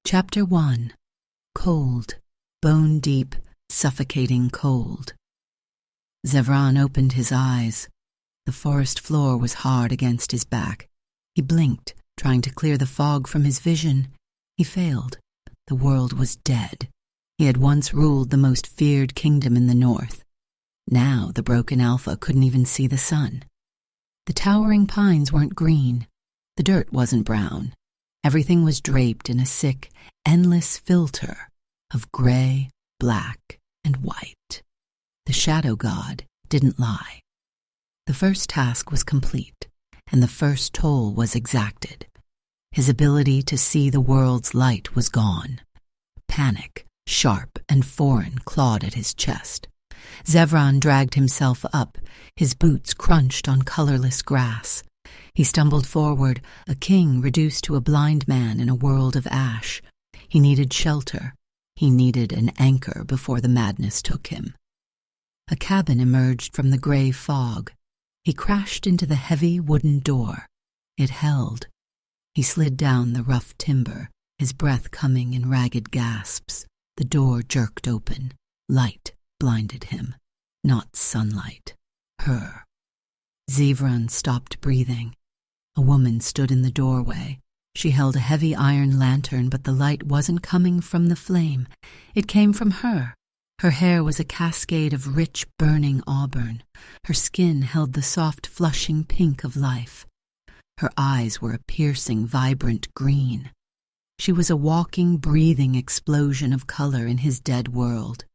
Chapter 1. Cold, bone-deep, suffocating cold. Zevran opened his eyes. The forest floor was hard against his back. He blinked, trying to clear the fog from his vision. He failed. The world was dead. He had once ruled the most feared kingdom in the north. Now the broken Alpha couldn't even see the sun. The towering pines weren't green. The dirt wasn't brown. Everything was draped in a sick, endless filter of gray, black, and white. The shadow god didn't lie. The first task was complete, and the first toll was exacted. His ability to see the world's light was gone. Panic, sharp and foreign, clawed at his chest. Zevran dragged himself up. His boots crunched on colorless grass. He stumbled forward, a king reduced to a blind man in a world of ash. He needed shelter. He needed an anchor before the madness took him. A cabin emerged from the gray fog. He crashed into the heavy wooden door. It held. He slid down the rough timber, his breath coming in ragged gasps. The door jerked open. Light blinded him. Not sunlight. Her. Zevran stopped breathing. A woman stood in the doorway. She held a heavy iron lantern, but the light wasn't coming from the flame. It came from her. Her hair was a cascade of rich, burning auburn. Her skin held the soft, flushing pink of life. Her eyes were a piercing, vibrant green. She was a walking, breathing explosion of color in his dead world.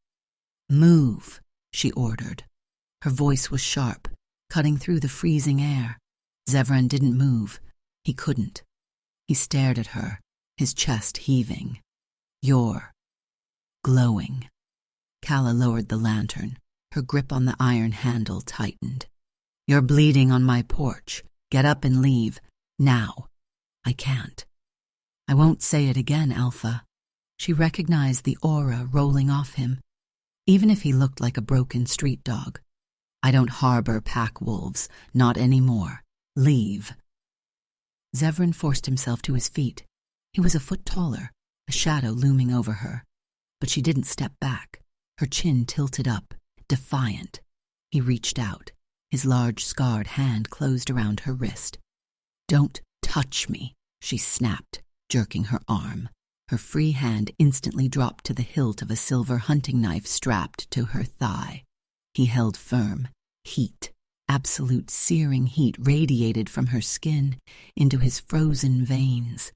"Move," she ordered. Her voice was sharp, cutting through the freezing air. Zevran didn't move. He couldn't. He stared at her, his chest heaving. "You're glowing." Calla lowered the lantern. Her grip on the iron handle tightened. "You're bleeding on my porch. Get up and leave. Now." "I can't." "I won't say it again, Alpha." She recognized the aura rolling off him, even if he looked like a broken street dog. "I don't harbor pack wolves, not anymore. Leave." Zevran forced himself to his feet. He was a foot taller, a shadow looming over her. But she didn't step back, her chin tilted up, defiant. He reached out. His large, scarred hand closed around her wrist. "Don't touch me," she snapped, jerking her arm. Her free hand instantly dropped to the hilt of a silver hunting knife strapped to her thigh. He held firm. Heat, absolute searing heat, radiated from her skin into his frozen veins.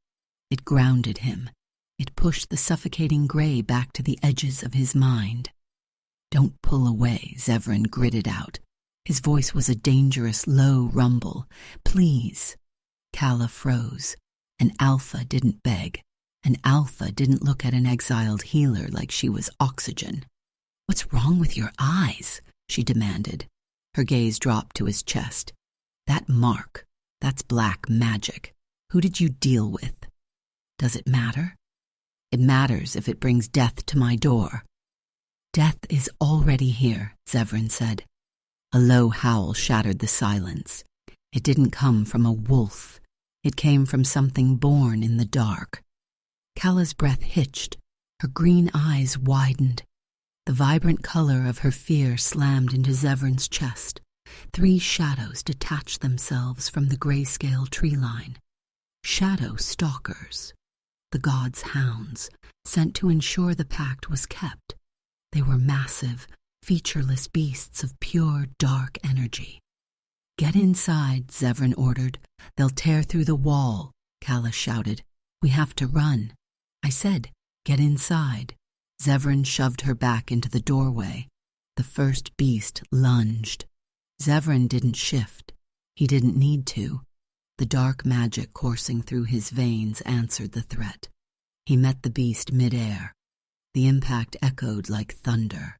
It grounded him. It pushed the suffocating gray back to the edges of his mind. "Don't pull away," Zevran gritted out. His voice was a dangerous, low rumble. "Please." Calla froze. An Alpha didn't beg. An Alpha didn't look at an exiled healer like she was oxygen. "What's wrong with your eyes?" she demanded. Her gaze dropped to his chest. "That mark, that's black magic. Who did you deal with?" "Does it matter?" "It matters if it brings death to my door." "Death is already here," Zevran said. A low howl shattered the silence. It didn't come from a wolf. It came from something born in the dark. Calla's breath hitched. Her green eyes widened. The vibrant color of her fear slammed into Zevran's chest. 3 shadows detached themselves from the grayscale tree line. Shadow stalkers. The gods' hounds, sent to ensure the pact was kept. They were massive, featureless beasts of pure, dark energy. "Get inside," Zevran ordered. "They'll tear through the wall," Calla shouted. "We have to run." "I said, get inside." Zevran shoved her back into the doorway. The first beast lunged. Zevran didn't shift. He didn't need to. The dark magic coursing through his veins answered the threat. He met the beast midair. The impact echoed like thunder.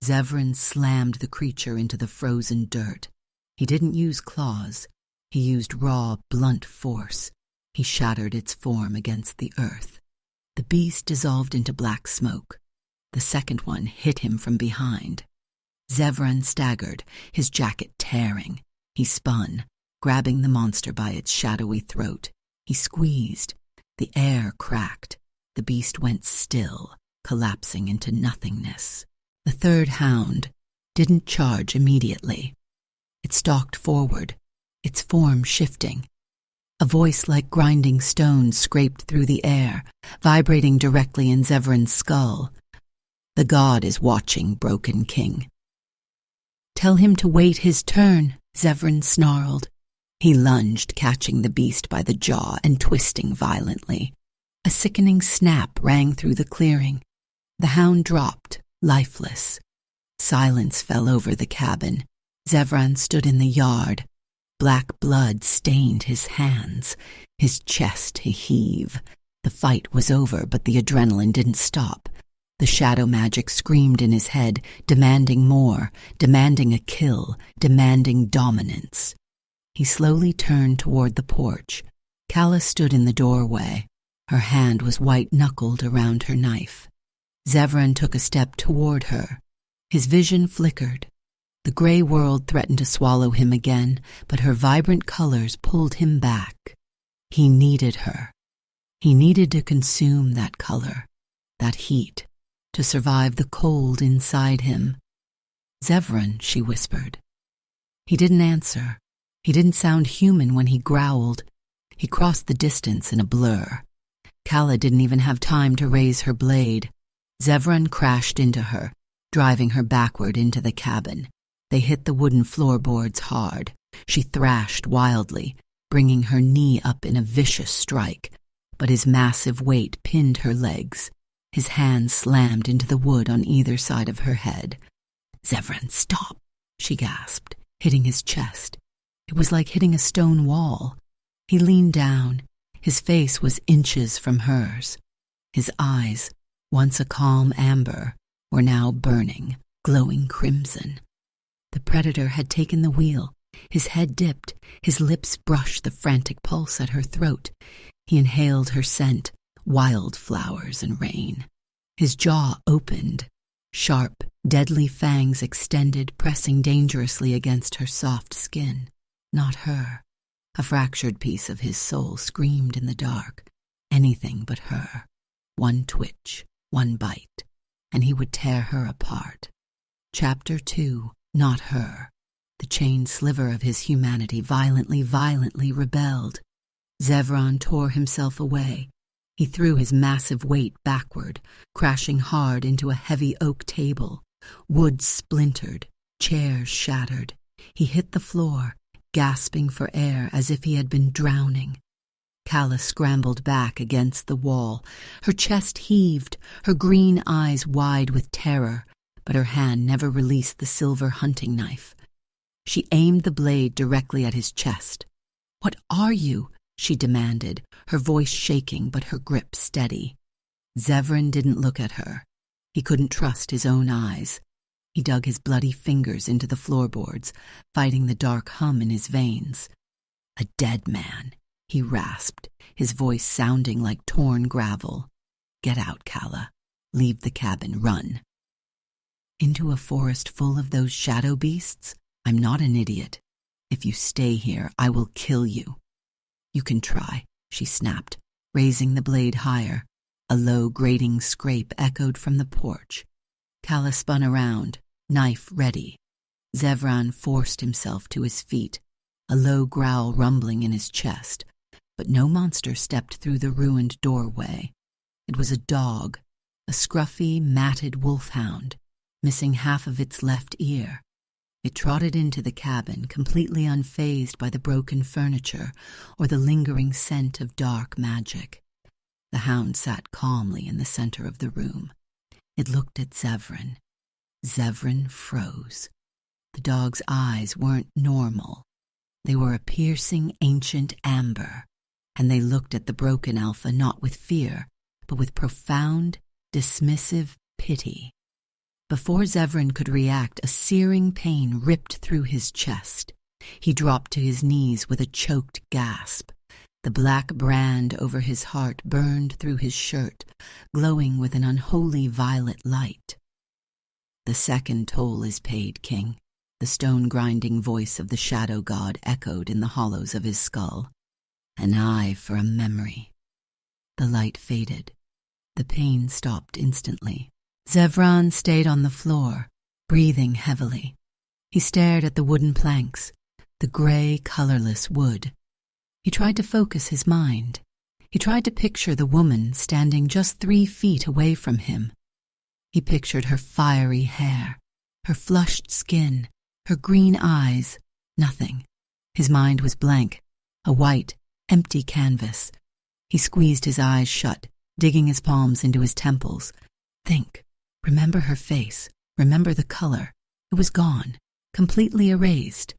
Zevran slammed the creature into the frozen dirt. He didn't use claws. He used raw, blunt force. He shattered its form against the earth. The beast dissolved into black smoke. The second one hit him from behind. Zevran staggered, his jacket tearing. He spun, grabbing the monster by its shadowy throat. He squeezed. The air cracked. The beast went still, collapsing into nothingness. The third hound didn't charge immediately. It stalked forward, its form shifting. A voice like grinding stones scraped through the air, vibrating directly in Zevran's skull. "The god is watching, Broken King." "Tell him to wait his turn," Zevran snarled. He lunged, catching the beast by the jaw and twisting violently. A sickening snap rang through the clearing. The hound dropped, lifeless. Silence fell over the cabin. Zevran stood in the yard. Black blood stained his hands, his chest to heave. The fight was over, but the adrenaline didn't stop. The shadow magic screamed in his head, demanding more, demanding a kill, demanding dominance. He slowly turned toward the porch. Calla stood in the doorway. Her hand was white-knuckled around her knife. Zevran took a step toward her. His vision flickered. The gray world threatened to swallow him again, but her vibrant colors pulled him back. He needed her. He needed to consume that color, that heat, to survive the cold inside him. "Zevran," she whispered. He didn't answer. He didn't sound human when he growled. He crossed the distance in a blur. Calla didn't even have time to raise her blade. Zevran crashed into her, driving her backward into the cabin. They hit the wooden floorboards hard. She thrashed wildly, bringing her knee up in a vicious strike, but his massive weight pinned her legs. His hands slammed into the wood on either side of her head. "Zevran, stop," she gasped, hitting his chest. It was like hitting a stone wall. He leaned down. His face was inches from hers. His eyes, once a calm amber, were now burning, glowing crimson. The predator had taken the wheel. His head dipped. His lips brushed the frantic pulse at her throat. He inhaled her scent, wildflowers and rain. His jaw opened. Sharp, deadly fangs extended, pressing dangerously against her soft skin. Not her. A fractured piece of his soul screamed in the dark. Anything but her. One twitch, one bite, and he would tear her apart. Chapter 2. Not her. The chained sliver of his humanity violently rebelled. Zevran tore himself away. He threw his massive weight backward, crashing hard into a heavy oak table. Wood splintered, chairs shattered. He hit the floor, gasping for air as if he had been drowning. Calla scrambled back against the wall. Her chest heaved, her green eyes wide with terror, but her hand never released the silver hunting knife. She aimed the blade directly at his chest. "What are you?" she demanded, her voice shaking but her grip steady. Zevran didn't look at her. He couldn't trust his own eyes. He dug his bloody fingers into the floorboards, fighting the dark hum in his veins. "A dead man," he rasped, his voice sounding like torn gravel. "Get out, Calla. Leave the cabin. Run." "Into a forest full of those shadow beasts? I'm not an idiot. If you stay here, I will kill you." "You can try," she snapped, raising the blade higher. A low, grating scrape echoed from the porch. Calla spun around, knife ready. Zevran forced himself to his feet, a low growl rumbling in his chest, but no monster stepped through the ruined doorway. It was a dog, a scruffy, matted wolfhound, missing half of its left ear. It trotted into the cabin, completely unfazed by the broken furniture or the lingering scent of dark magic. The hound sat calmly in the center of the room. It looked at Zevran. Zevran froze. The dog's eyes weren't normal. They were a piercing, ancient amber, and they looked at the broken alpha not with fear, but with profound, dismissive pity. Before Zevran could react, a searing pain ripped through his chest. He dropped to his knees with a choked gasp. The black brand over his heart burned through his shirt, glowing with an unholy violet light. "The second toll is paid, King," the stone-grinding voice of the shadow god echoed in the hollows of his skull. "An eye for a memory." The light faded. The pain stopped instantly. Zevran stayed on the floor, breathing heavily. He stared at the wooden planks, the gray, colorless wood. He tried to focus his mind. He tried to picture the woman standing just 3 feet away from him. He pictured her fiery hair, her flushed skin, her green eyes. Nothing. His mind was blank, a white, empty canvas. He squeezed his eyes shut, digging his palms into his temples. Think. Remember her face. Remember the color. It was gone, completely erased.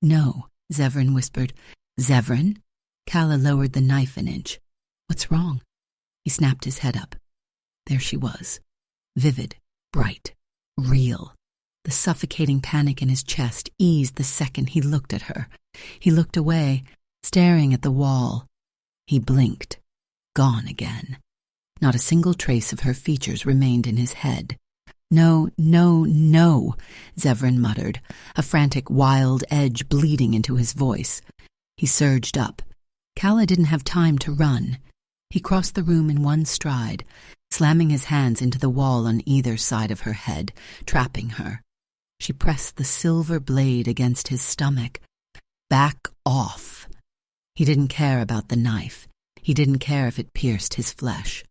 No, Zevran whispered. Zevran? Calla lowered the knife an inch. What's wrong? He snapped his head up. There she was. Vivid, bright, real. The suffocating panic in his chest eased the second he looked at her. He looked away, staring at the wall. He blinked. Gone again. Not a single trace of her features remained in his head. No, no, no, Zevran muttered, a frantic, wild edge bleeding into his voice. He surged up. Calla didn't have time to run. He crossed the room in one stride, slamming his hands into the wall on either side of her head, trapping her. She pressed the silver blade against his stomach. Back off. He didn't care about the knife. He didn't care if it pierced his flesh.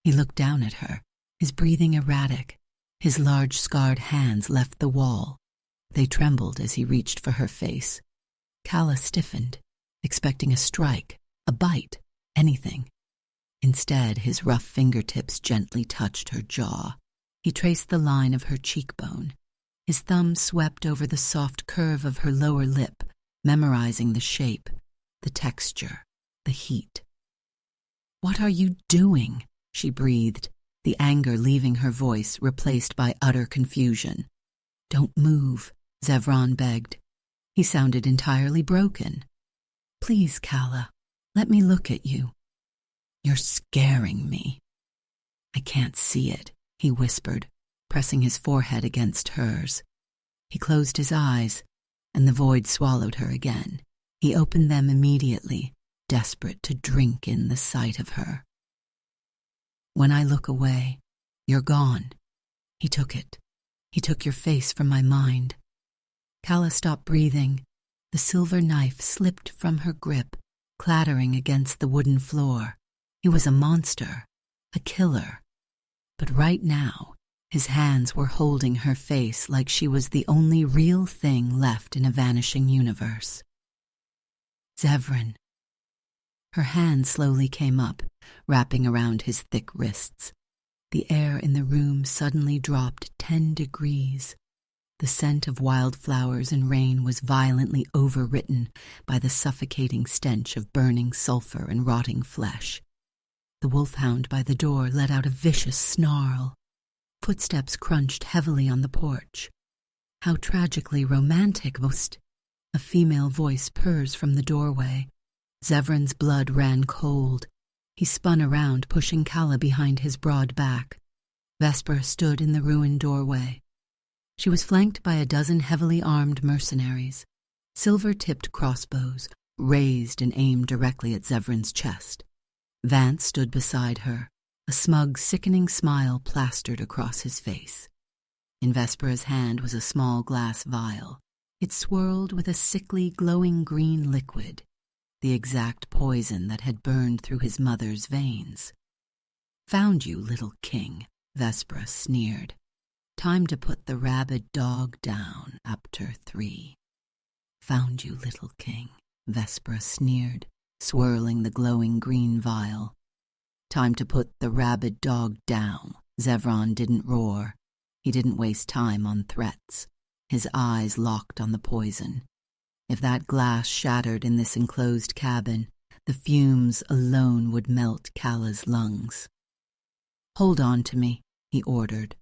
He looked down at her, his breathing erratic. His large scarred hands left the wall. They trembled as he reached for her face. Calla stiffened, expecting a strike, a bite, anything. Instead, his rough fingertips gently touched her jaw. He traced the line of her cheekbone. His thumb swept over the soft curve of her lower lip, memorizing the shape, the texture, the heat. "What are you doing?" she breathed, the anger leaving her voice, replaced by utter confusion. "Don't move," Zevran begged. He sounded entirely broken. "Please, Calla, let me look at you." "You're scaring me." "I can't see it," he whispered, pressing his forehead against hers. He closed his eyes, and the void swallowed her again. He opened them immediately, desperate to drink in the sight of her. "When I look away, you're gone." He took it. He took your face from my mind. Calla stopped breathing. The silver knife slipped from her grip, clattering against the wooden floor. He was a monster, a killer. But right now, his hands were holding her face like she was the only real thing left in a vanishing universe. "Zevran." Her hand slowly came up, wrapping around his thick wrists. The air in the room suddenly dropped 10 degrees. The scent of wildflowers and rain was violently overwritten by the suffocating stench of burning sulfur and rotting flesh. The wolfhound by the door let out a vicious snarl. Footsteps crunched heavily on the porch. "How tragically romantic, most..." A female voice purrs from the doorway. Zevran's blood ran cold. He spun around, pushing Calla behind his broad back. Vespera stood in the ruined doorway. She was flanked by a dozen heavily armed mercenaries, silver-tipped crossbows, raised and aimed directly at Zevran's chest. Vance stood beside her, a smug, sickening smile plastered across his face. In Vespera's hand was a small glass vial. It swirled with a sickly, glowing green liquid, the exact poison that had burned through his mother's veins. "Found you, little king," Vespera sneered. "Time to put the rabid dog down, Apter 3. "Found you, little king," Vespera sneered, swirling the glowing green vial. "Time to put the rabid dog down." Zevran didn't roar. He didn't waste time on threats. His eyes locked on the poison. If that glass shattered in this enclosed cabin, the fumes alone would melt Calla's lungs. "Hold on to me," he ordered.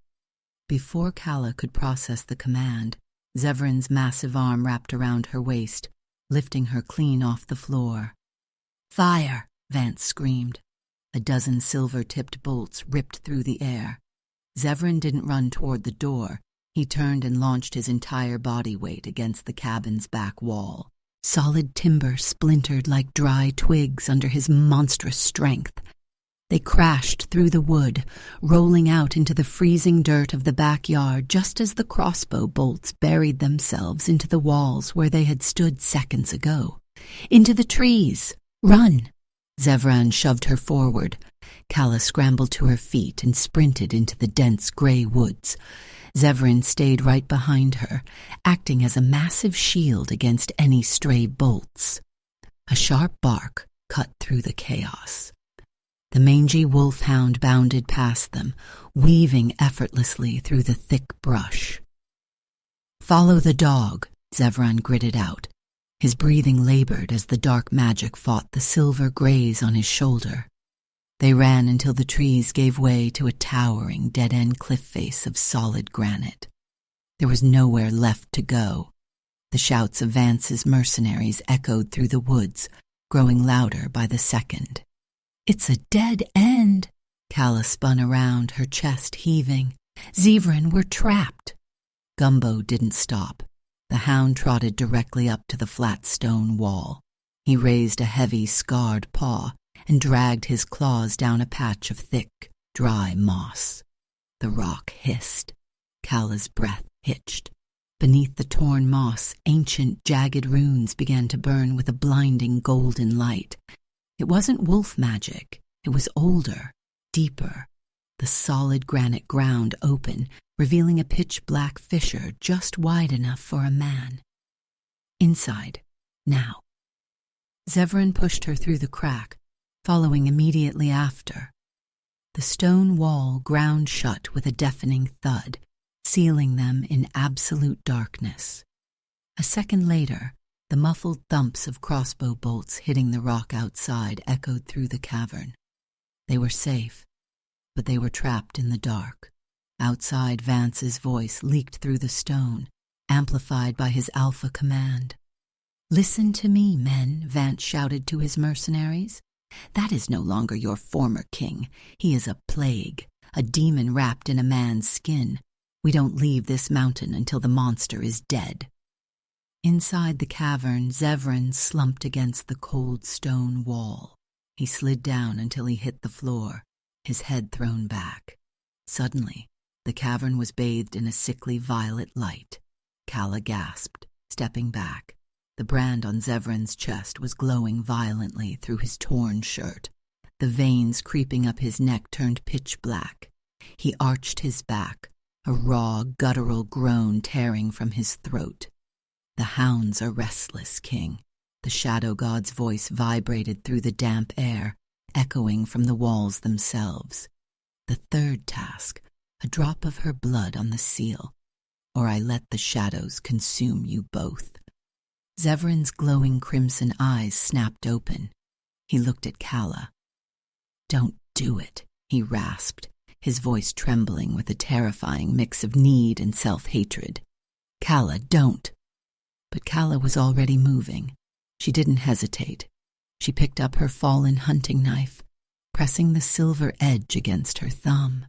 Before Calla could process the command, Zevran's massive arm wrapped around her waist, lifting her clean off the floor. "Fire!" Vance screamed. A dozen silver-tipped bolts ripped through the air. Zevran didn't run toward the door. He turned and launched his entire body weight against the cabin's back wall. Solid timber splintered like dry twigs under his monstrous strength. They crashed through the wood, rolling out into the freezing dirt of the backyard just as the crossbow bolts buried themselves into the walls where they had stood seconds ago. Into the trees! Run! Zevran shoved her forward. Calla scrambled to her feet and sprinted into the dense gray woods. Zevran stayed right behind her, acting as a massive shield against any stray bolts. A sharp bark cut through the chaos. The mangy wolfhound bounded past them, weaving effortlessly through the thick brush. "Follow the dog," Zevran gritted out. His breathing labored as the dark magic fought the silver graze on his shoulder. They ran until the trees gave way to a towering, dead-end cliff face of solid granite. There was nowhere left to go. The shouts of Vance's mercenaries echoed through the woods, growing louder by the second. "It's a dead end!" Calla spun around, her chest heaving. "Zevran, we're trapped!" Gumbo didn't stop. The hound trotted directly up to the flat stone wall. He raised a heavy, scarred paw and dragged his claws down a patch of thick, dry moss. The rock hissed. Calla's breath hitched. Beneath the torn moss, ancient, jagged runes began to burn with a blinding golden light. It wasn't wolf magic. It was older, deeper. The solid granite ground open, revealing a pitch-black fissure just wide enough for a man. Inside, now. Zevran pushed her through the crack, following immediately after. The stone wall ground shut with a deafening thud, sealing them in absolute darkness. A second later, the muffled thumps of crossbow bolts hitting the rock outside echoed through the cavern. They were safe, but they were trapped in the dark. Outside, Vance's voice leaked through the stone, amplified by his alpha command. "Listen to me, men," Vance shouted to his mercenaries. "That is no longer your former king. He is a plague, a demon wrapped in a man's skin. We don't leave this mountain until the monster is dead." Inside the cavern, Zevran slumped against the cold stone wall. He slid down until he hit the floor, his head thrown back. Suddenly, the cavern was bathed in a sickly violet light. Calla gasped, stepping back. The brand on Zevran's chest was glowing violently through his torn shirt. The veins creeping up his neck turned pitch black. He arched his back, a raw, guttural groan tearing from his throat. "The hounds are restless, King." The shadow god's voice vibrated through the damp air, echoing from the walls themselves. "The third task, a drop of her blood on the seal, or I let the shadows consume you both." Zevran's glowing crimson eyes snapped open. He looked at Calla. "Don't do it," he rasped, his voice trembling with a terrifying mix of need and self-hatred. "Calla, don't." But Calla was already moving. She didn't hesitate. She picked up her fallen hunting knife, pressing the silver edge against her thumb.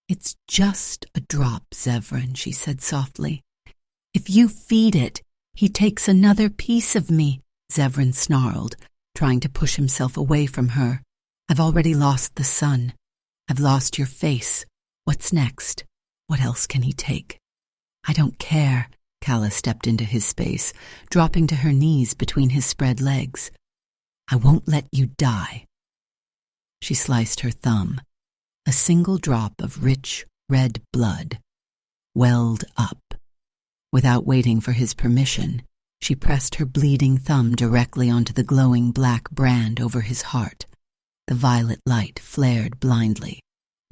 "It's just a drop, Zevran," she said softly. "If you feed it, he takes another piece of me," Zevran snarled, trying to push himself away from her. "I've already lost the sun. I've lost your face. What's next? What else can he take?" "I don't care." Calla stepped into his space, dropping to her knees between his spread legs. "I won't let you die." She sliced her thumb. A single drop of rich, red blood welled up. Without waiting for his permission, she pressed her bleeding thumb directly onto the glowing black brand over his heart. The violet light flared blindly,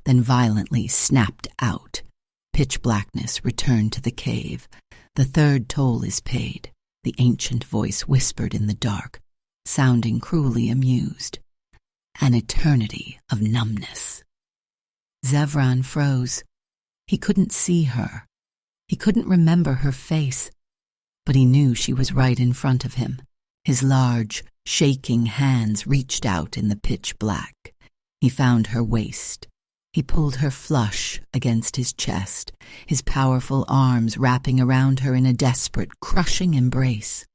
then violently snapped out. Pitch blackness returned to the cave. "The third toll is paid," the ancient voice whispered in the dark, sounding cruelly amused. "An eternity of numbness." Zevran froze. He couldn't see her. He couldn't remember her face, but he knew she was right in front of him. His large, shaking hands reached out in the pitch black. He found her waist. He pulled her flush against his chest, his powerful arms wrapping around her in a desperate, crushing embrace.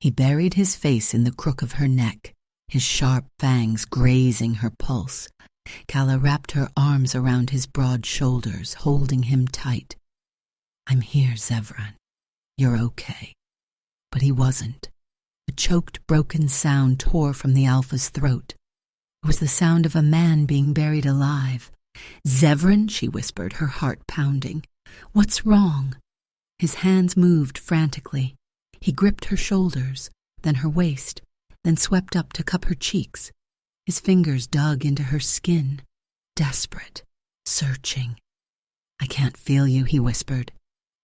He buried his face in the crook of her neck, his sharp fangs grazing her pulse. Calla wrapped her arms around his broad shoulders, holding him tight. "I'm here, Zevran. You're okay." But he wasn't. A choked, broken sound tore from the Alpha's throat. It was the sound of a man being buried alive. "Zevran," she whispered, her heart pounding. "What's wrong?" His hands moved frantically. He gripped her shoulders, then her waist, then swept up to cup her cheeks. His fingers dug into her skin, desperate, searching. "I can't feel you," he whispered.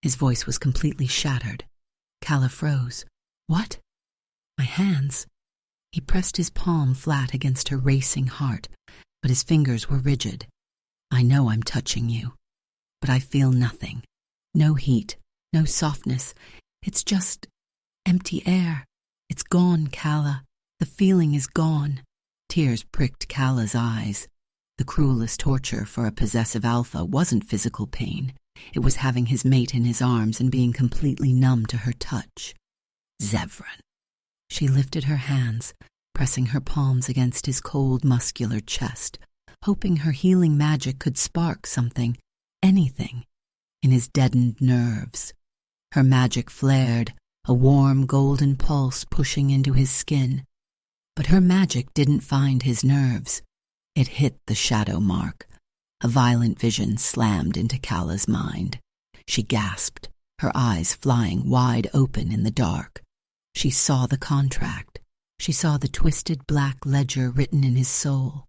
His voice was completely shattered. Calla froze. "What?" "My hands." He pressed his palm flat against her racing heart, but his fingers were rigid. "I know I'm touching you, but I feel nothing. No heat, no softness. It's just empty air. It's gone, Calla. The feeling is gone." Tears pricked Calla's eyes. The cruelest torture for a possessive alpha wasn't physical pain. It was having his mate in his arms and being completely numb to her touch. "Zevran." She lifted her hands, pressing her palms against his cold, muscular chest, hoping her healing magic could spark something, anything, in his deadened nerves. Her magic flared, a warm, golden pulse pushing into his skin. But her magic didn't find his nerves. It hit the shadow mark. A violent vision slammed into Calla's mind. She gasped, her eyes flying wide open in the dark. She saw the contract. She saw the twisted black ledger written in his soul.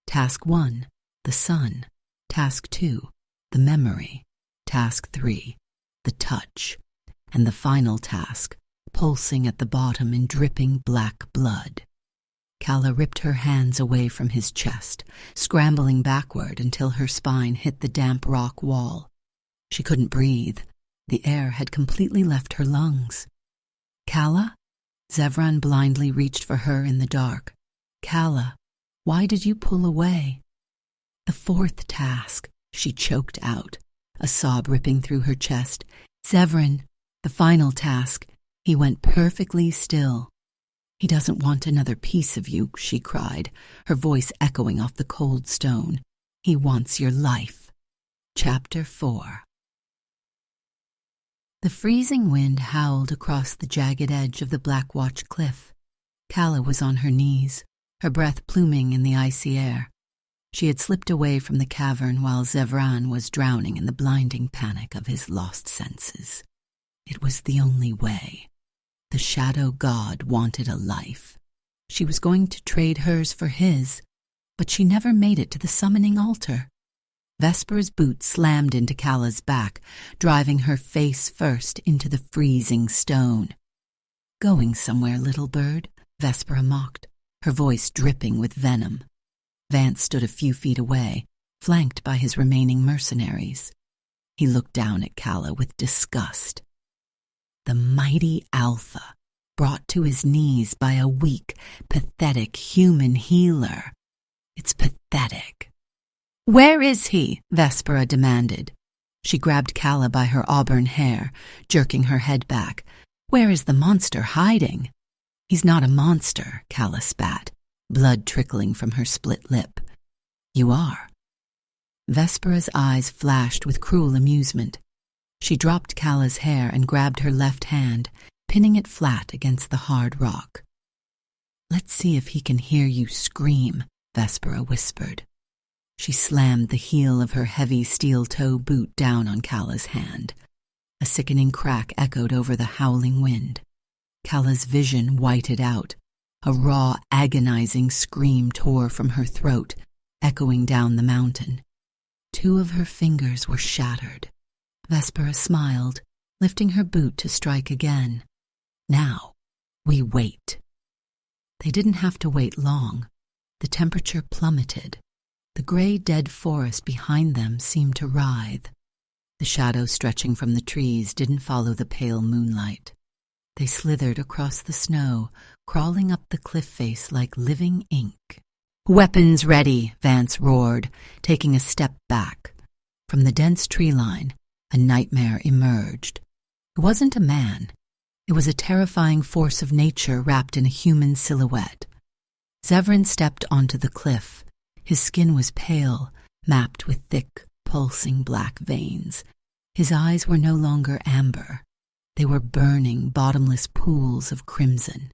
Task 1, the sun. Task 2, the memory. Task 3, the touch. And the final task, pulsing at the bottom in dripping black blood. Calla ripped her hands away from his chest, scrambling backward until her spine hit the damp rock wall. She couldn't breathe. The air had completely left her lungs. "Calla?" Zevran blindly reached for her in the dark. "Calla, why did you pull away?" "The 4th task," she choked out, a sob ripping through her chest. "Zevran, the final task." He went perfectly still. "He doesn't want another piece of you," she cried, her voice echoing off the cold stone. "He wants your life." Chapter 4. The freezing wind howled across the jagged edge of the Black Watch cliff. Calla was on her knees, her breath pluming in the icy air. She had slipped away from the cavern while Zevran was drowning in the blinding panic of his lost senses. It was the only way. The shadow god wanted a life. She was going to trade hers for his, but she never made it to the summoning altar. Vesper's boot slammed into Calla's back, driving her face first into the freezing stone. "Going somewhere, little bird," Vespera mocked, her voice dripping with venom. Vance stood a few feet away, flanked by his remaining mercenaries. He looked down at Calla with disgust. The mighty Alpha, brought to his knees by a weak, pathetic human healer. It's pathetic. "Where is he?" Vespera demanded. She grabbed Calla by her auburn hair, jerking her head back. "Where is the monster hiding?" "He's not a monster," Calla spat, blood trickling from her split lip. "You are." Vespera's eyes flashed with cruel amusement. She dropped Calla's hair and grabbed her left hand, pinning it flat against the hard rock. "Let's see if he can hear you scream," Vespera whispered. She slammed the heel of her heavy steel-toe boot down on Calla's hand. A sickening crack echoed over the howling wind. Calla's vision whited out. A raw, agonizing scream tore from her throat, echoing down the mountain. 2 of her fingers were shattered. Vespera smiled, lifting her boot to strike again. "Now, we wait." They didn't have to wait long. The temperature plummeted. The gray, dead forest behind them seemed to writhe. The shadows stretching from the trees didn't follow the pale moonlight. They slithered across the snow, crawling up the cliff face like living ink. "Weapons ready," Vance roared, taking a step back. From the dense tree line, a nightmare emerged. It wasn't a man. It was a terrifying force of nature wrapped in a human silhouette. Zevran stepped onto the cliff. His skin was pale, mapped with thick, pulsing black veins. His eyes were no longer amber. They were burning, bottomless pools of crimson.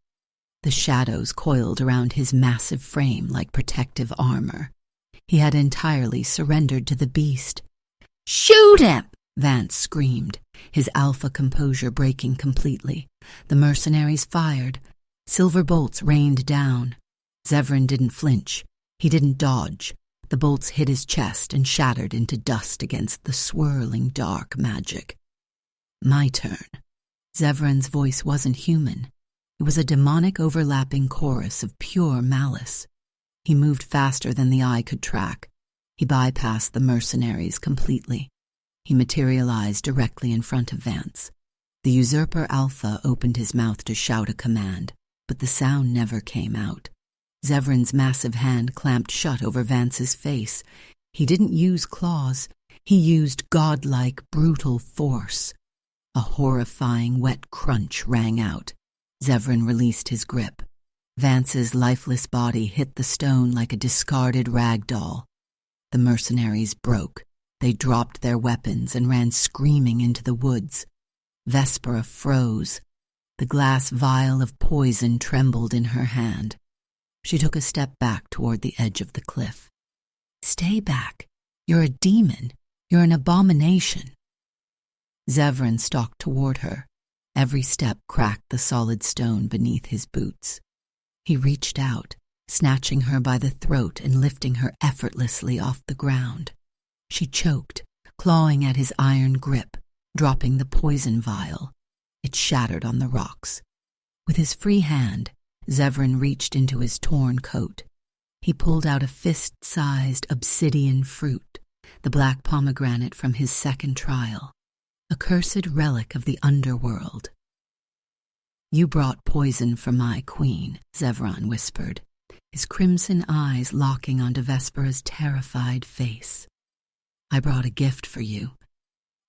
The shadows coiled around his massive frame like protective armor. He had entirely surrendered to the beast. "Shoot him!" Vance screamed, his alpha composure breaking completely. The mercenaries fired. Silver bolts rained down. Zevran didn't flinch. He didn't dodge. The bolts hit his chest and shattered into dust against the swirling dark magic. "My turn." Zevran's voice wasn't human. It was a demonic overlapping chorus of pure malice. He moved faster than the eye could track. He bypassed the mercenaries completely. He materialized directly in front of Vance. The usurper Alpha opened his mouth to shout a command, but the sound never came out. Zevran's massive hand clamped shut over Vance's face. He didn't use claws. He used godlike, brutal force. A horrifying, wet crunch rang out. Zevran released his grip. Vance's lifeless body hit the stone like a discarded rag doll. The mercenaries broke. They dropped their weapons and ran screaming into the woods. Vespera froze. The glass vial of poison trembled in her hand. She took a step back toward the edge of the cliff. "Stay back. You're a demon. You're an abomination." Zevran stalked toward her. Every step cracked the solid stone beneath his boots. He reached out, snatching her by the throat and lifting her effortlessly off the ground. She choked, clawing at his iron grip, dropping the poison vial. It shattered on the rocks. With his free hand, Zevran reached into his torn coat. He pulled out a fist-sized obsidian fruit, the black pomegranate from his second trial, a cursed relic of the underworld. "You brought poison for my queen," Zevran whispered, his crimson eyes locking onto Vespera's terrified face. "I brought a gift for you."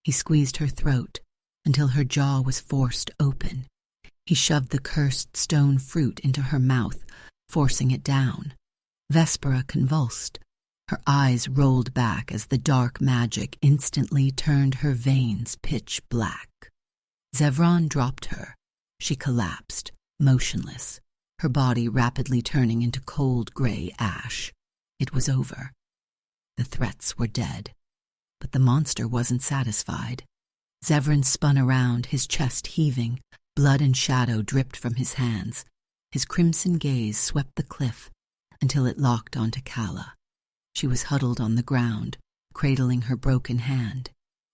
He squeezed her throat until her jaw was forced open. He shoved the cursed stone fruit into her mouth, forcing it down. Vespera convulsed. Her eyes rolled back as the dark magic instantly turned her veins pitch black. Zevran dropped her. She collapsed, motionless, her body rapidly turning into cold gray ash. It was over. The threats were dead. But the monster wasn't satisfied. Zevran spun around, his chest heaving. Blood and shadow dripped from his hands. His crimson gaze swept the cliff until it locked onto Calla. She was huddled on the ground, cradling her broken hand.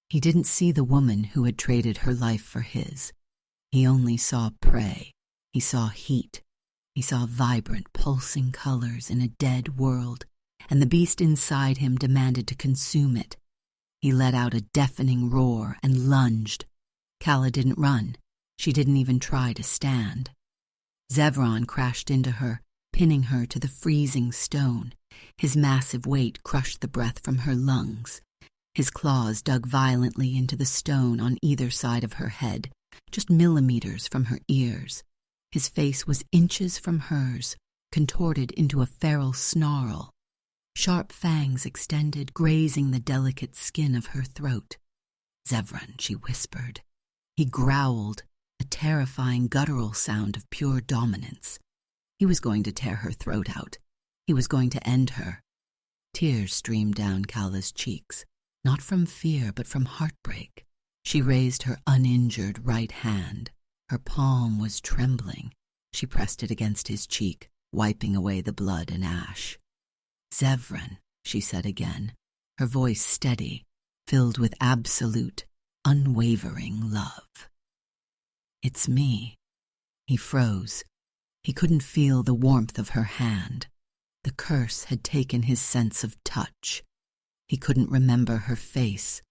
He didn't see the woman who had traded her life for his. He only saw prey. He saw heat. He saw vibrant, pulsing colors in a dead world, and the beast inside him demanded to consume it. He let out a deafening roar and lunged. Calla didn't run. She didn't even try to stand. Zevran crashed into her, pinning her to the freezing stone. His massive weight crushed the breath from her lungs. His claws dug violently into the stone on either side of her head, just millimeters from her ears. His face was inches from hers, contorted into a feral snarl. Sharp fangs extended, grazing the delicate skin of her throat. "Zevran," she whispered. He growled, a terrifying guttural sound of pure dominance. He was going to tear her throat out. He was going to end her. Tears streamed down Calla's cheeks, not from fear but from heartbreak. She raised her uninjured right hand. Her palm was trembling. She pressed it against his cheek, wiping away the blood and ash. "Zevran," she said again, her voice steady, filled with absolute, unwavering love. "It's me." He froze. He couldn't feel the warmth of her hand. The curse had taken his sense of touch. He couldn't remember her face,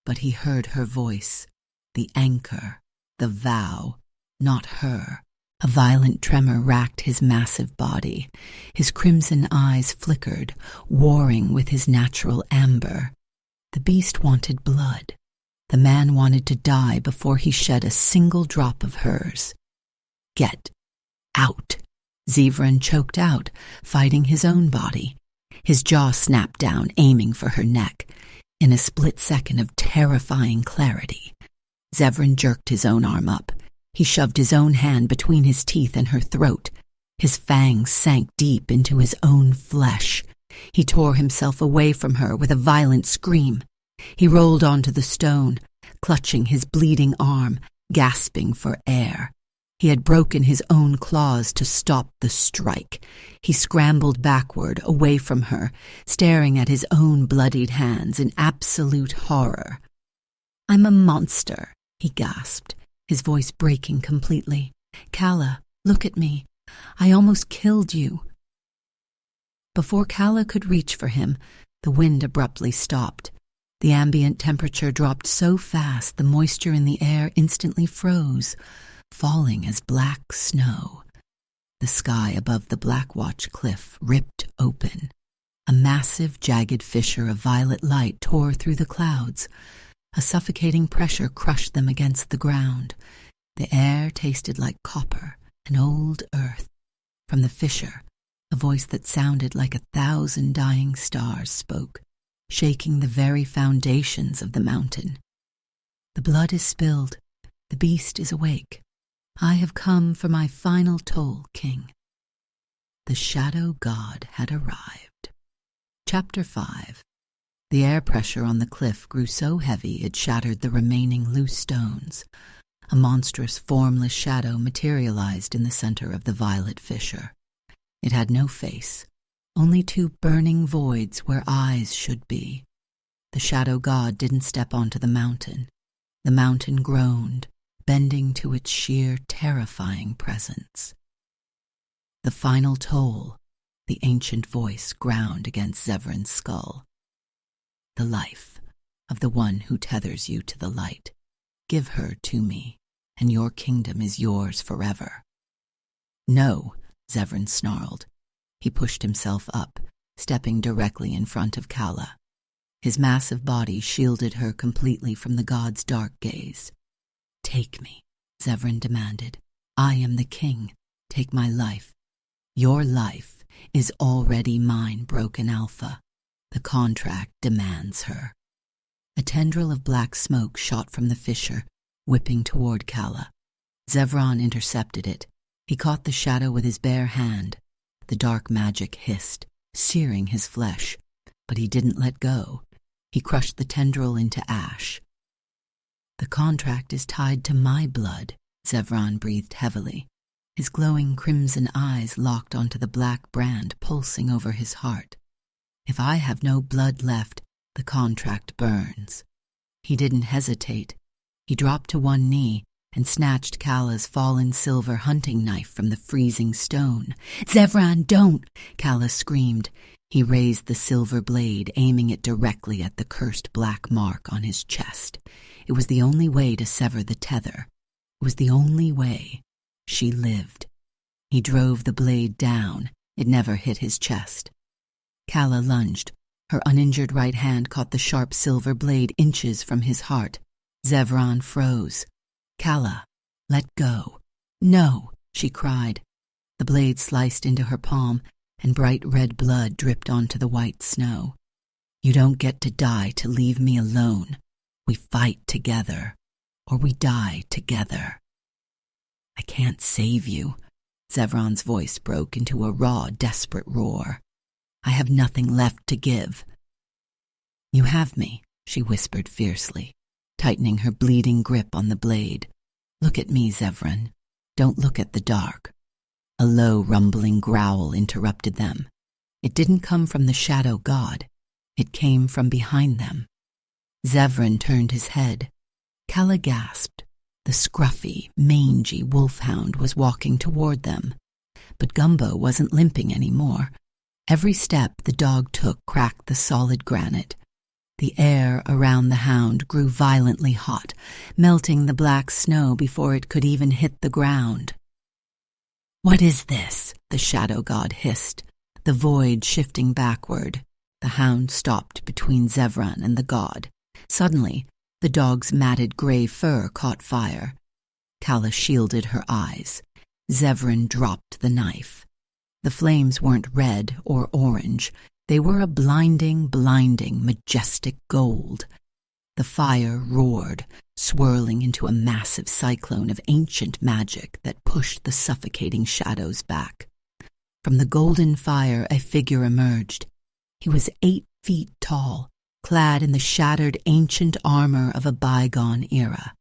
but he heard her voice, the anchor, the vow, not her. A violent tremor racked his massive body. His crimson eyes flickered, warring with his natural amber. The beast wanted blood. The man wanted to die before he shed a single drop of hers. "Get out," Zevran choked out, fighting his own body. His jaw snapped down, aiming for her neck. In a split second of terrifying clarity, Zevran jerked his own arm up. He shoved his own hand between his teeth and her throat. His fangs sank deep into his own flesh. He tore himself away from her with a violent scream. He rolled onto the stone, clutching his bleeding arm, gasping for air. He had broken his own claws to stop the strike. He scrambled backward, away from her, staring at his own bloodied hands in absolute horror. "I'm a monster," he gasped, his voice breaking completely. "Calla, look at me. I almost killed you." Before Calla could reach for him, the wind abruptly stopped. The ambient temperature dropped so fast the moisture in the air instantly froze, falling as black snow. The sky above the Blackwatch cliff ripped open. A massive, jagged fissure of violet light tore through the clouds. A suffocating pressure crushed them against the ground. The air tasted like copper and old earth. From the fissure, a voice that sounded like 1,000 dying stars spoke, shaking the very foundations of the mountain. "The blood is spilled. The beast is awake. I have come for my final toll, King." The Shadow God had arrived. Chapter 5. The air pressure on the cliff grew so heavy it shattered the remaining loose stones. A monstrous, formless shadow materialized in the center of the violet fissure. It had no face, only 2 burning voids where eyes should be. The Shadow God didn't step onto the mountain. The mountain groaned, bending to its sheer, terrifying presence. "The final toll," the ancient voice ground against Zevran's skull. "The life of the one who tethers you to the light. Give her to me, and your kingdom is yours forever." "No," Zevran snarled. He pushed himself up, stepping directly in front of Calla. His massive body shielded her completely from the god's dark gaze. "Take me," Zevran demanded. "I am the king. Take my life." "Your life is already mine, broken alpha. The contract demands her." A tendril of black smoke shot from the fissure, whipping toward Calla. Zevran intercepted it. He caught the shadow with his bare hand. The dark magic hissed, searing his flesh, but he didn't let go. He crushed the tendril into ash. "The contract is tied to my blood," Zevran breathed heavily. His glowing crimson eyes locked onto the black brand pulsing over his heart. "If I have no blood left, the contract burns." He didn't hesitate. He dropped to one knee and snatched Calla's fallen silver hunting knife from the freezing stone. "Zevran, don't!" Calla screamed. He raised the silver blade, aiming it directly at the cursed black mark on his chest. It was the only way to sever the tether. It was the only way. She lived. He drove the blade down. It never hit his chest. Calla lunged. Her uninjured right hand caught the sharp silver blade inches from his heart. Zevran froze. "Calla, let go." "No," she cried. The blade sliced into her palm, and bright red blood dripped onto the white snow. "You don't get to die to leave me alone. We fight together, or we die together." "I can't save you." Zevran's voice broke into a raw, desperate roar. "I have nothing left to give." "You have me," she whispered fiercely, tightening her bleeding grip on the blade. "Look at me, Zevran. Don't look at the dark." A low, rumbling growl interrupted them. It didn't come from the Shadow God. It came from behind them. Zevran turned his head. Calla gasped. The scruffy, mangy wolfhound was walking toward them. But Gumbo wasn't limping anymore. Every step the dog took cracked the solid granite. The air around the hound grew violently hot, melting the black snow before it could even hit the ground. "What is this?" the Shadow God hissed, the void shifting backward. The hound stopped between Zevran and the god. Suddenly, the dog's matted gray fur caught fire. Calla shielded her eyes. Zevran dropped the knife. The flames weren't red or orange. They were a blinding, majestic gold. The fire roared, swirling into a massive cyclone of ancient magic that pushed the suffocating shadows back. From the golden fire, a figure emerged. He was 8 feet tall, clad in the shattered ancient armor of a bygone era.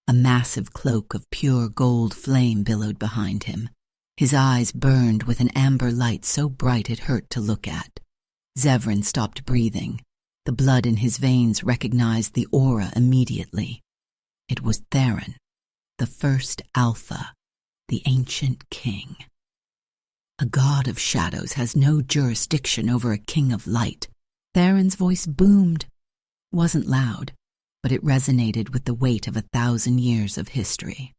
A massive cloak of pure gold flame billowed behind him. His eyes burned with an amber light so bright it hurt to look at. Zevran stopped breathing. The blood in his veins recognized the aura immediately. It was Theron, the first Alpha, the ancient king. A god of shadows has no jurisdiction over a king of light. Theron's voice boomed. It wasn't loud, but it resonated with the weight of 1,000 years of history.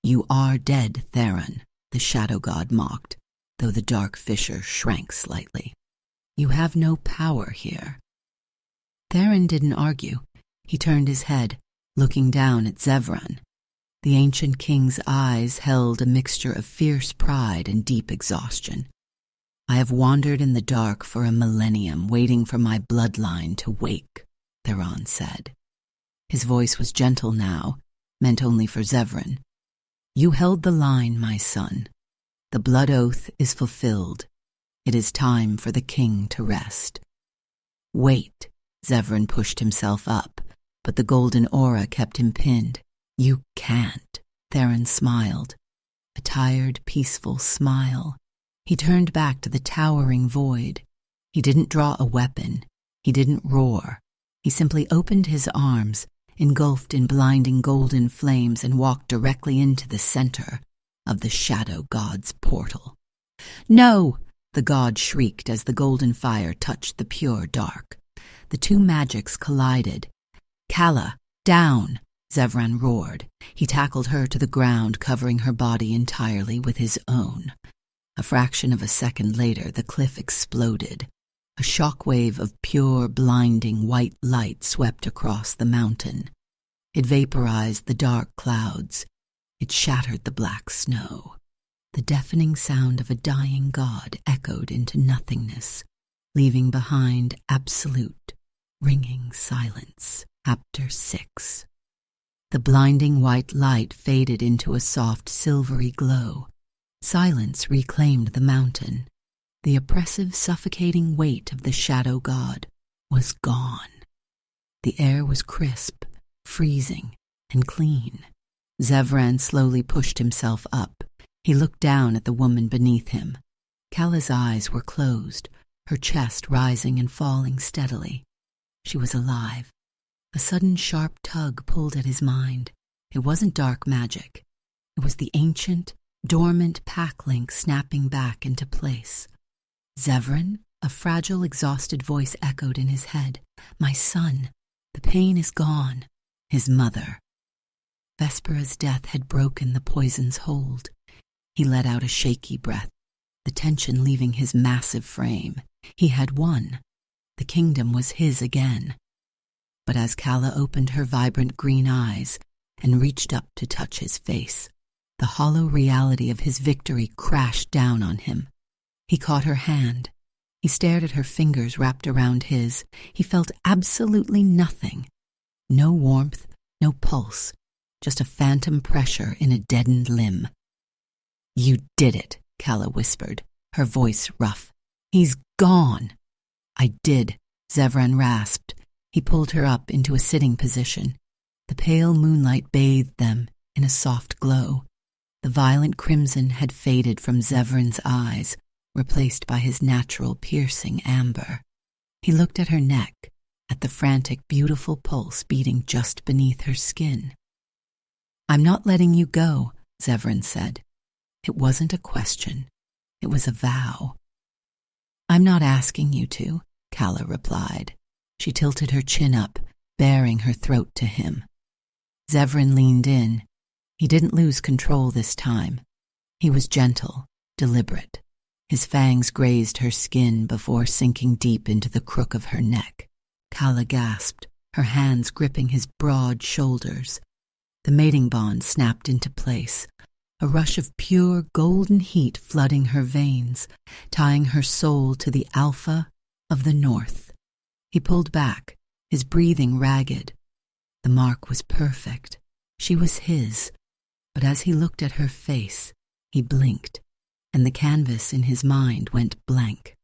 "You are dead, Theron," the shadow god mocked, though the dark fissure shrank slightly. "You have no power here." Theron didn't argue. He turned his head, looking down at Zevran. The ancient king's eyes held a mixture of fierce pride and deep exhaustion. "I have wandered in the dark for a millennium, waiting for my bloodline to wake," Theron said. His voice was gentle now, meant only for Zevran. "You held the line, my son. The blood oath is fulfilled. It is time for the king to rest." "Wait," Zevran pushed himself up, but the golden aura kept him pinned. "You can't," Theron smiled. A tired, peaceful smile. He turned back to the towering void. He didn't draw a weapon. He didn't roar. He simply opened his arms, engulfed in blinding golden flames, and walked directly into the center of the shadow god's portal. "No!" the god shrieked as the golden fire touched the pure dark. The two magics collided. "Calla, down!" Zevran roared. He tackled her to the ground, covering her body entirely with his own. A fraction of a second later, the cliff exploded. A shockwave of pure, blinding white light swept across the mountain. It vaporized the dark clouds. It shattered the black snow. The deafening sound of a dying god echoed into nothingness, leaving behind absolute, ringing silence. Chapter 6. The blinding white light faded into a soft, silvery glow. Silence reclaimed the mountain. The oppressive, suffocating weight of the shadow god was gone. The air was crisp, freezing, and clean. Zevran slowly pushed himself up. He looked down at the woman beneath him. Calla's eyes were closed, her chest rising and falling steadily. She was alive. A sudden sharp tug pulled at his mind. It wasn't dark magic. It was the ancient, dormant pack link snapping back into place. "Zevran?" A fragile, exhausted voice echoed in his head. "My son. The pain is gone." His mother. Vespera's death had broken the poison's hold. He let out a shaky breath, the tension leaving his massive frame. He had won. The kingdom was his again. But as Calla opened her vibrant green eyes and reached up to touch his face, the hollow reality of his victory crashed down on him. He caught her hand. He stared at her fingers wrapped around his. He felt absolutely nothing. No warmth, no pulse, just a phantom pressure in a deadened limb. "You did it," Calla whispered, her voice rough. "He's gone." "I did," Zevran rasped. He pulled her up into a sitting position. The pale moonlight bathed them in a soft glow. The violent crimson had faded from Zevran's eyes, replaced by his natural piercing amber. He looked at her neck, at the frantic, beautiful pulse beating just beneath her skin. "I'm not letting you go," Zevran said. It wasn't a question. It was a vow. "I'm not asking you to," Calla replied. She tilted her chin up, baring her throat to him. Zevran leaned in. He didn't lose control this time. He was gentle, deliberate. His fangs grazed her skin before sinking deep into the crook of her neck. Calla gasped, her hands gripping his broad shoulders. The mating bond snapped into place. a rush of pure golden heat flooding her veins, tying her soul to the alpha of the north. He pulled back, his breathing ragged. The mark was perfect. She was his. But as he looked at her face, he blinked, and the canvas in his mind went blank.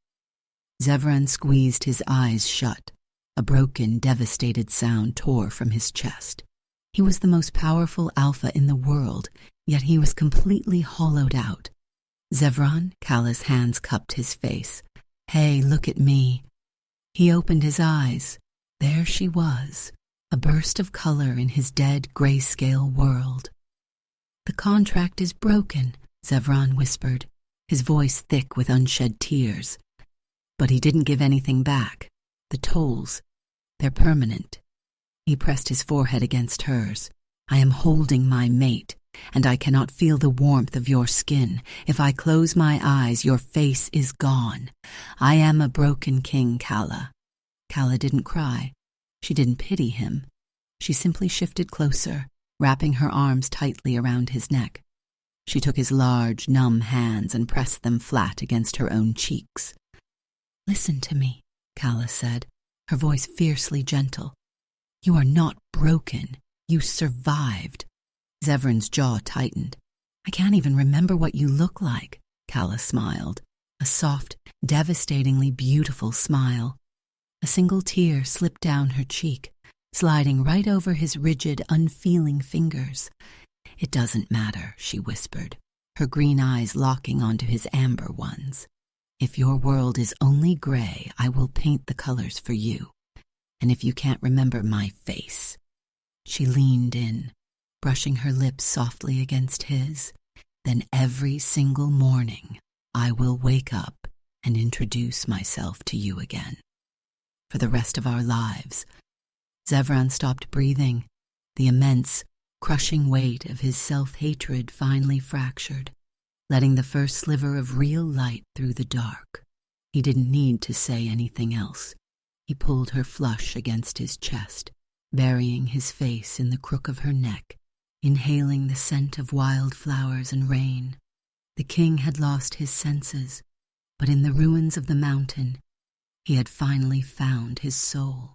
Zevran squeezed his eyes shut. A broken, devastated sound tore from his chest. He was the most powerful alpha in the world, yet he was completely hollowed out. Zevran, Calla's hands cupped his face. "Hey, look at me." He opened his eyes. There she was, a burst of color in his dead grayscale world. "The contract is broken," Zevran whispered, his voice thick with unshed tears. But he didn't give anything back. The tolls, they're permanent. He pressed his forehead against hers. "I am holding my mate, and I cannot feel the warmth of your skin. If I close my eyes, your face is gone. I am a broken king, Calla." Calla didn't cry. She didn't pity him. She simply shifted closer, wrapping her arms tightly around his neck. She took his large, numb hands and pressed them flat against her own cheeks. "Listen to me," Calla said, her voice fiercely gentle. "You are not broken. You survived." Zevran's jaw tightened. "I can't even remember what you look like," Calla smiled, a soft, devastatingly beautiful smile. A single tear slipped down her cheek, sliding right over his rigid, unfeeling fingers. "It doesn't matter," she whispered, her green eyes locking onto his amber ones. "If your world is only gray, I will paint the colors for you. And if you can't remember my face..." She leaned in, brushing her lips softly against his. "Then every single morning, I will wake up and introduce myself to you again. For the rest of our lives." Zevran stopped breathing. The immense, crushing weight of his self-hatred finally fractured, letting the first sliver of real light through the dark. He didn't need to say anything else. He pulled her flush against his chest, burying his face in the crook of her neck, inhaling the scent of wildflowers and rain. The king had lost his senses, but in the ruins of the mountain, he had finally found his soul.